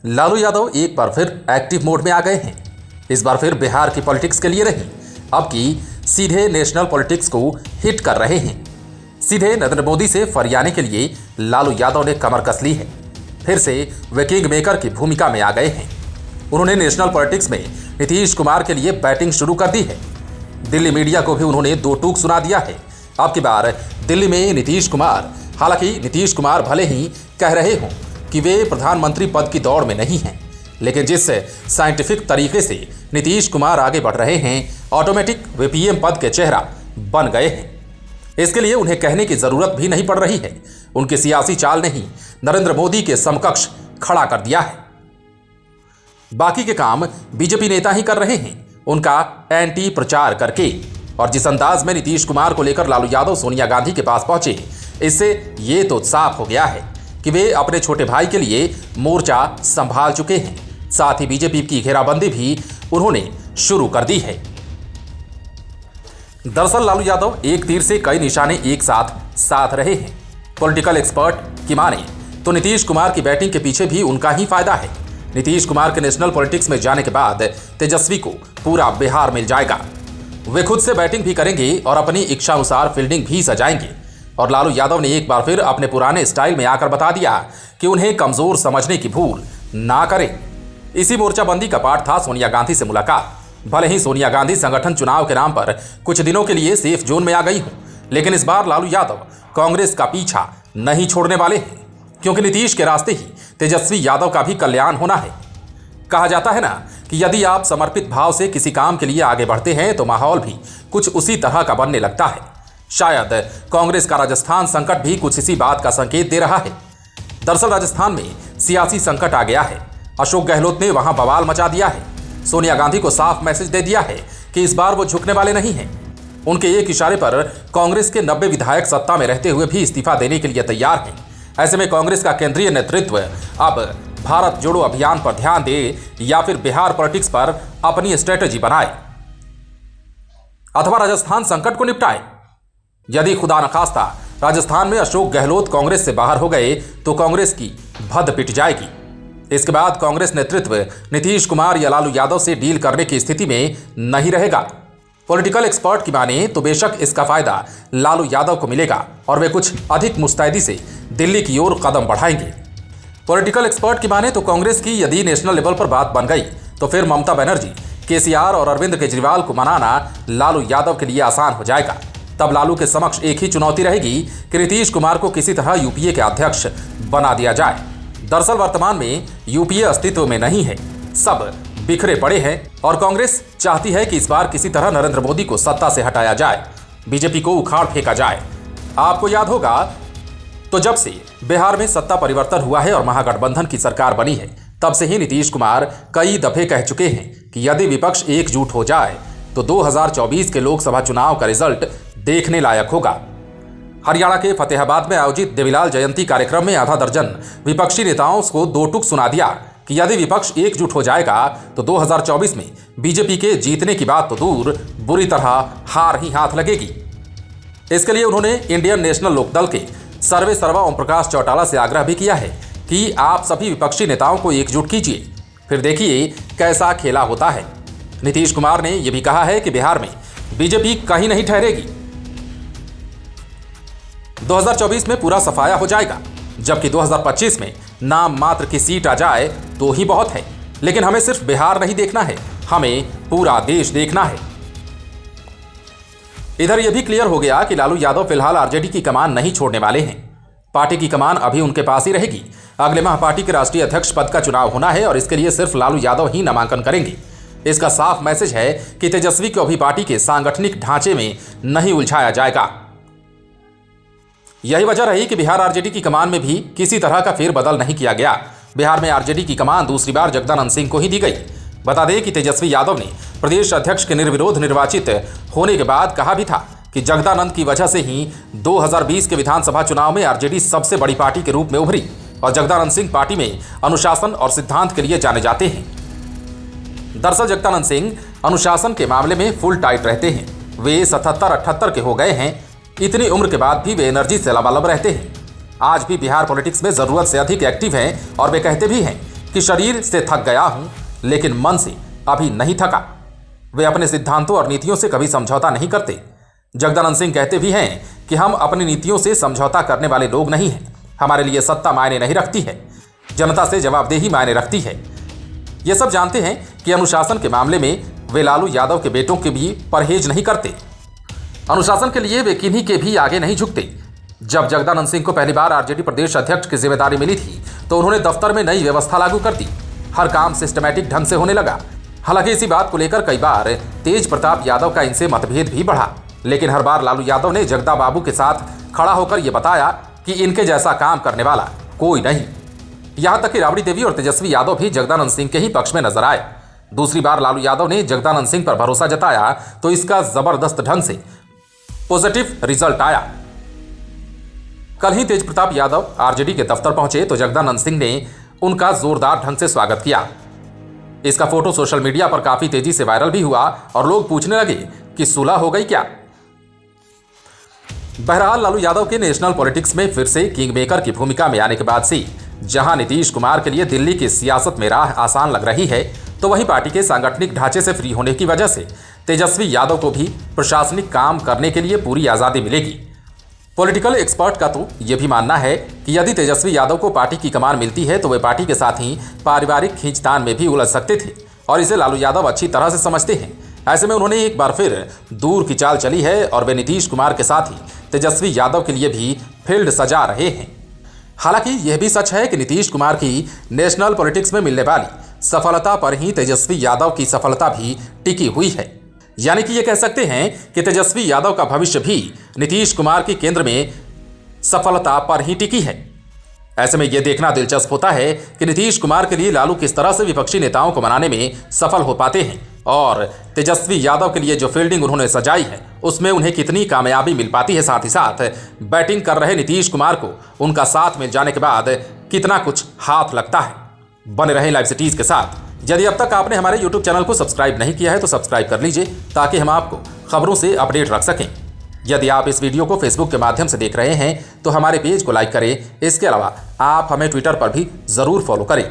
लालू यादव एक बार फिर active mode में आ गए हैं। इस बार फिर बिहार की पॉलिटिक्स के लिए नहीं, अब की सीधे नेशनल पॉलिटिक्स को हिट कर रहे हैं। सीधे नरेंद्र मोदी से फरियाने के लिए लालू यादव ने कमर कस ली है। फिर से वे किंग मेकर की भूमिका में आ गए हैं। उन्होंने नेशनल पॉलिटिक्स में नीतीश कुमार के लिए बैटिंग शुरू कर दी है। दिल्ली मीडिया को भी उन्होंने दो टूक सुना दिया है। अब की बार दिल्ली में नीतीश कुमार, हालांकि नीतीश कुमार भले ही कह रहे हों कि वे प्रधानमंत्री पद की दौड़ में नहीं हैं, लेकिन जिस साइंटिफिक तरीके से नीतीश कुमार आगे बढ़ रहे हैं, ऑटोमेटिक वे पीएम पद के चेहरा बन गए हैं। इसके लिए उन्हें कहने की जरूरत भी नहीं पड़ रही है। उनकी सियासी चाल ने ही नरेंद्र मोदी के समकक्ष खड़ा कर दिया है। बाकी के काम बीजेपी नेता ही कर रहे हैं, उनका एंटी प्रचार करके। और जिस अंदाज में नीतीश कुमार को लेकर लालू यादव सोनिया गांधी के पास पहुंचे, इससे ये तो साफ हो गया है कि वे अपने छोटे भाई के लिए मोर्चा संभाल चुके हैं। साथ ही बीजेपी की घेराबंदी भी उन्होंने शुरू कर दी है। दरअसल लालू यादव एक तीर से कई निशाने एक साथ रहे हैं। पॉलिटिकल एक्सपर्ट की माने तो नीतीश कुमार की बैटिंग के पीछे भी उनका ही फायदा है। नीतीश कुमार के नेशनल पॉलिटिक्स में जाने के बाद तेजस्वी को पूरा बिहार मिल जाएगा। वे खुद से बैटिंग भी करेंगे और अपनी इच्छानुसार फील्डिंग भी सजाएंगे। और लालू यादव ने एक बार फिर अपने पुराने स्टाइल में आकर बता दिया कि उन्हें कमजोर समझने की भूल ना करें। इसी मोर्चाबंदी का पार्ट था सोनिया गांधी से मुलाकात। भले ही सोनिया गांधी संगठन चुनाव के नाम पर कुछ दिनों के लिए सेफ जोन में आ गई हूं, लेकिन इस बार लालू यादव कांग्रेस का पीछा नहीं छोड़ने वाले हैं, क्योंकि नीतीश के रास्ते ही तेजस्वी यादव का भी कल्याण होना है। कहा जाता है ना कि यदि आप समर्पित भाव से किसी काम के लिए आगे बढ़ते हैं तो माहौल भी कुछ उसी तरह का बनने लगता है। शायद कांग्रेस का राजस्थान संकट भी कुछ इसी बात का संकेत दे रहा है। दरअसल राजस्थान में सियासी संकट आ गया है। अशोक गहलोत ने वहां बवाल मचा दिया है। सोनिया गांधी को साफ मैसेज दे दिया है कि इस बार वो झुकने वाले नहीं हैं। उनके एक इशारे पर कांग्रेस के 90 विधायक सत्ता में रहते हुए भी इस्तीफा देने के लिए तैयार हैं। ऐसे में कांग्रेस का केंद्रीय नेतृत्व अब भारत जोड़ो अभियान पर ध्यान दे या फिर बिहार पॉलिटिक्स पर अपनी स्ट्रेटेजी बनाए, अथवा राजस्थान संकट को निपटाए। यदि खुदा न खास्ता राजस्थान में अशोक गहलोत कांग्रेस से बाहर हो गए तो कांग्रेस की भद पिट जाएगी। इसके बाद कांग्रेस नेतृत्व नीतीश कुमार या लालू यादव से डील करने की स्थिति में नहीं रहेगा। पॉलिटिकल एक्सपर्ट की माने तो बेशक इसका फायदा लालू यादव को मिलेगा और वे कुछ अधिक मुस्तैदी से दिल्ली की ओर कदम बढ़ाएंगे। पॉलिटिकल एक्सपर्ट की माने तो कांग्रेस की यदि नेशनल लेवल पर बात बन गई तो फिर ममता बनर्जी, केसीआर और अरविंद केजरीवाल को मनाना लालू यादव के लिए आसान हो जाएगा। तब लालू के समक्ष एक ही चुनौती रहेगी कि नीतीश कुमार को किसी तरह यूपीए के अध्यक्ष बना दिया जाए। दरअसल वर्तमान में यूपीए अस्तित्व में नहीं है, सब बिखरे पड़े हैं और कांग्रेस चाहती है कि इस बार किसी तरह नरेंद्र मोदी को सत्ता से हटाया जाए, बीजेपी को उखाड़ फेंका जाए। आपको याद होगा तो जब से बिहार में सत्ता परिवर्तन हुआ है और महागठबंधन की सरकार बनी है, तब से ही नीतीश कुमार कई दफे कह चुके हैं कि यदि विपक्ष एकजुट हो जाए तो 2024 के लोकसभा चुनाव का रिजल्ट देखने लायक होगा। हरियाणा के फतेहाबाद में आयोजित देवीलाल जयंती कार्यक्रम में आधा दर्जन विपक्षी नेताओं को दो टूक सुना दिया कि यदि विपक्ष एकजुट हो जाएगा तो 2024 में बीजेपी के जीतने की बात तो दूर, बुरी तरह हार ही हाथ लगेगी। इसके लिए उन्होंने इंडियन नेशनल लोकदल के सर्वे सर्वा ओम प्रकाश चौटाला से आग्रह भी किया है कि आप सभी विपक्षी नेताओं को एकजुट कीजिए, फिर देखिए कैसा खेला होता है। नीतीश कुमार ने यह भी कहा है कि बिहार में बीजेपी कहीं नहीं ठहरेगी। 2024 में पूरा सफाया हो जाएगा, जबकि 2025 में नाम मात्र की सीट आ जाए तो ही बहुत है। लेकिन हमें सिर्फ बिहार नहीं देखना है, हमें पूरा देश देखना है। इधर यह भी क्लियर हो गया कि लालू यादव फिलहाल आरजेडी की कमान नहीं छोड़ने वाले हैं। पार्टी की कमान अभी उनके पास ही रहेगी। अगले माह पार्टी के राष्ट्रीय अध्यक्ष पद का चुनाव होना है और इसके लिए सिर्फ लालू यादव ही नामांकन करेंगे। इसका साफ मैसेज है कि तेजस्वी को अभी पार्टी के सांगठनिक ढांचे में नहीं उलझाया जाएगा। यही वजह रही कि बिहार आरजेडी की कमान में भी किसी तरह का फेरबदल नहीं किया गया। बिहार में आरजेडी की कमान दूसरी बार जगदानंद सिंह को ही दी गई। बता दें कि तेजस्वी यादव ने प्रदेश अध्यक्ष के निर्विरोध निर्वाचित होने के बाद कहा भी था कि जगदानंद की वजह से ही 2020 के विधानसभा चुनाव में आरजेडी सबसे बड़ी पार्टी के रूप में उभरी और जगदानंद सिंह पार्टी में अनुशासन और सिद्धांत के लिए जाने जाते हैं। दरअसल जगदानंद सिंह अनुशासन के मामले में फुल टाइट रहते हैं। वे 77-78 के हो गए हैं। इतनी उम्र के बाद भी वे एनर्जी से लबालब रहते हैं। आज भी बिहार पॉलिटिक्स में जरूरत से अधिक एक्टिव हैं और वे कहते भी हैं कि शरीर से थक गया हूं, लेकिन मन से अभी नहीं थका। वे अपने सिद्धांतों और नीतियों से कभी समझौता नहीं करते। जगदानंद सिंह कहते भी हैं कि हम अपनी नीतियों से समझौता करने वाले लोग नहीं हैं। हमारे लिए सत्ता मायने नहीं रखती है, जनता से जवाबदेही मायने रखती है। ये सब जानते हैं कि अनुशासन के मामले में वे लालू यादव के बेटों के भी परहेज नहीं करते। अनुशासन के लिए वे किन्हीं के भी आगे नहीं झुकते। जब जगदानंद सिंह को पहली बार आरजेडी प्रदेश अध्यक्ष की जिम्मेदारी मिली थी तो उन्होंने दफ्तर में नई व्यवस्था लागू कर दी। हर काम सिस्टमैटिक ढंग से होने लगा। हालांकि इसी बात को लेकर कई बार तेज प्रताप यादव का इनसे मतभेद भी बढ़ा, लेकिन हर बार लालू यादव ने जगदा बाबू के साथ खड़ा होकर यह बताया कि इनके जैसा काम करने वाला कोई नहीं। यहां तक कि राबड़ी देवी और तेजस्वी यादव भी जगदानंद सिंह के ही पक्ष में नजर आए। दूसरी बार लालू यादव ने जगदानंद सिंह पर भरोसा जताया तो इसका जबरदस्त ढंग से पॉजिटिव रिजल्ट आया। कल ही तेज प्रताप यादव आरजेडी के दफ्तर पहुंचे तो जगदानंद सिंह ने उनका जोरदार ढंग से स्वागत किया। इसका फोटो सोशल मीडिया पर काफी तेजी से वायरल भी हुआ और लोग पूछने लगे कि सुलह हो गई क्या। बहरहाल लालू यादव के नेशनल पॉलिटिक्स में फिर से किंग मेकर की भूमिका में आने के बाद से जहां नीतीश कुमार के लिए दिल्ली की सियासत में राह आसान लग रही है, तो वहीं पार्टी के सांगठनिक ढांचे से फ्री होने की वजह से तेजस्वी यादव को भी प्रशासनिक काम करने के लिए पूरी आज़ादी मिलेगी। पॉलिटिकल एक्सपर्ट का तो यह भी मानना है कि यदि तेजस्वी यादव को पार्टी की कमान मिलती है तो वे पार्टी के साथ ही पारिवारिक खींचतान में भी उलझ सकते थे और इसे लालू यादव अच्छी तरह से समझते हैं। ऐसे में उन्होंने एक बार फिर दूर की चाल चली है और वे नीतीश कुमार के साथ ही तेजस्वी यादव के लिए भी फील्ड सजा रहे हैं। हालांकि यह भी सच है कि नीतीश कुमार की नेशनल पॉलिटिक्स में मिलने वाली सफलता पर ही तेजस्वी यादव की सफलता भी टिकी हुई है। यानी कि ये कह सकते हैं कि तेजस्वी यादव का भविष्य भी नीतीश कुमार की केंद्र में सफलता पर ही टिकी है। ऐसे में यह देखना दिलचस्प होता है कि नीतीश कुमार के लिए लालू किस तरह से विपक्षी नेताओं को मनाने में सफल हो पाते हैं और तेजस्वी यादव के लिए जो फील्डिंग उन्होंने सजाई है उसमें उन्हें कितनी कामयाबी मिल पाती है। साथ ही साथ बैटिंग कर रहे नीतीश कुमार को उनका साथ मिल जाने के बाद कितना कुछ हाथ लगता है। बने रहें लाइव सिटीज के साथ। यदि अब तक आपने हमारे YouTube चैनल को सब्सक्राइब नहीं किया है तो सब्सक्राइब कर लीजिए ताकि हम आपको खबरों से अपडेट रख सकें। यदि आप इस वीडियो को फेसबुक के माध्यम से देख रहे हैं तो हमारे पेज को लाइक करें। इसके अलावा आप हमें ट्विटर पर भी ज़रूर फॉलो करें।